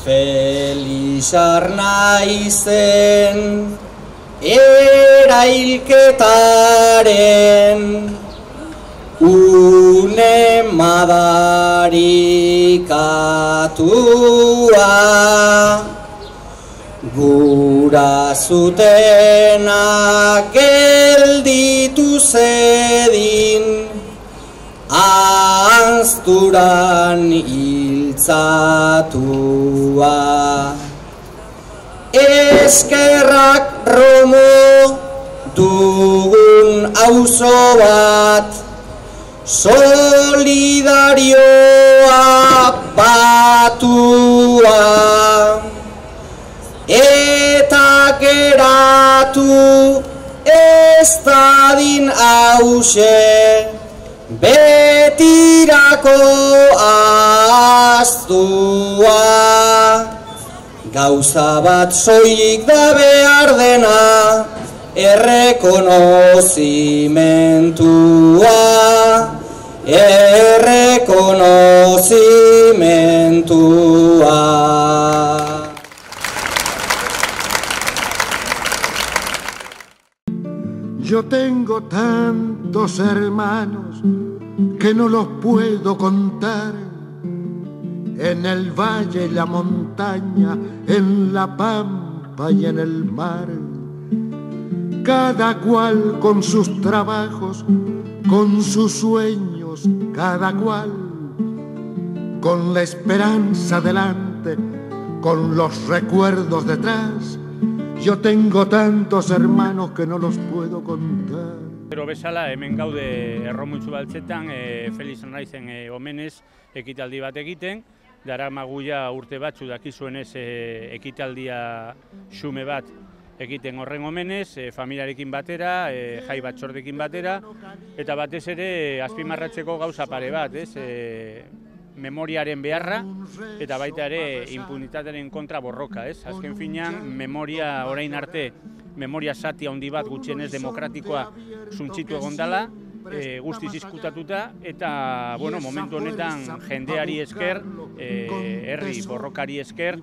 Felix Arnaizen erailketaren une madarikatua, gura zutenak gelditu zedin ahazturan hiltzatua. Eskerrak Romo dugun auzo bat, solidarioa batua, eta geratu ez dadin hauxe betirako ahaztua. Gauza bat soilik da behar dena, errekonozimentua, errekonozimentua. Yo tengo tantos hermanos que no los puedo contar, en el valle y la montaña, en la pampa y en el mar, cada cual con sus trabajos, con sus sueños, cada cual con la esperanza delante, con los recuerdos detrás. Yo tengo tantos hermanos que no los puedo contar. Pero bezala, hemen gaude Erromuntzu Baltzetan, Felix Arnaizen omenez ekitaldi bat egiten. Daramaguia urte batzu dakizuenez ekitaldia xume bat egiten horren omenez, familiarekin batera, jai batzordekin batera, eta batez ere azpimarratzeko gauza pare bat, memoriaren beharra, eta baita ere impunitatearen kontra borroka, Azken finean, memoria orain arte, memoria zati handi bat gutxienez demokratikoa suntzitu egon dela, guztiz izkutatuta, eta momentu honetan jendeari esker, herri borrokari esker,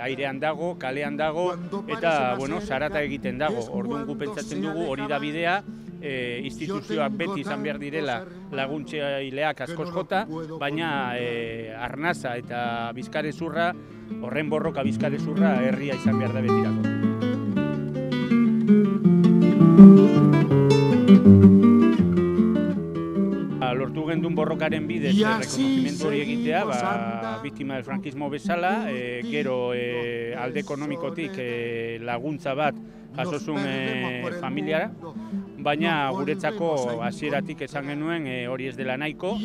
airean dago, kalean dago, eta zarata egiten dago. Orduan gu pentsatzen dugu hori da bidea, instituzioak beti izan behar direla laguntzaileak askoz jota, baina arnaza eta bizkarrezurra, horren borroka bizkarrezurra herria izan behar da betirako. Lortu gendun borrokaren bidez rekonozimentu hori egitea, biktima del frankismo bezala, gero alde ekonomikotik laguntza bat jasozun familiara, baina guretzako hasieratik esan genuen hori ez dela nahiko,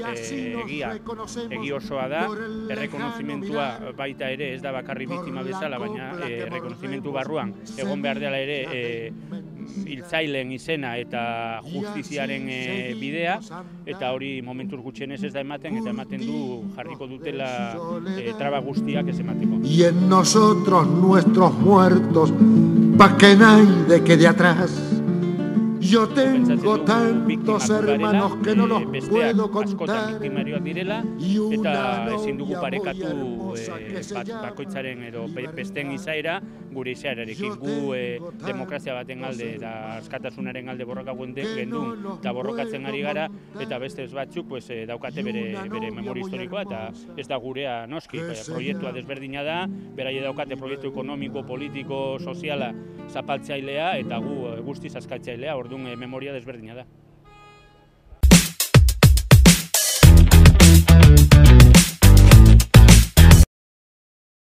egi osoa da, errekonozimentua baita ere ez da bakarri biktima bezala, baina errekonozimentu barruan egon behar dela ere hiltzaileen izena eta justiziaren bidea, eta hori momentuz gutxienez ez da ematen, eta ematen du jarriko dutela traba guztiak ez emateko. Y en nosotros nuestros muertos, pa' que nadie quede atrás. Yo tengo tantos hermanos que no los puedo contar. Eta ezin dugu parekatu bakoitzaren edo besteen izaera gure izaerarekin. Gu demokrazia baten alde eta askatasunaren alde borroka gendun eta borrokatzen ari gara, eta beste batzuk daukate bere memoria historikoa, eta ez da gurea noski. Proiektua desberdina da, beraie daukate proiektu ekonomiko, politiko, soziala zapaltzailea, eta gu guztiz askatzailea, orduan memoria desberdina da.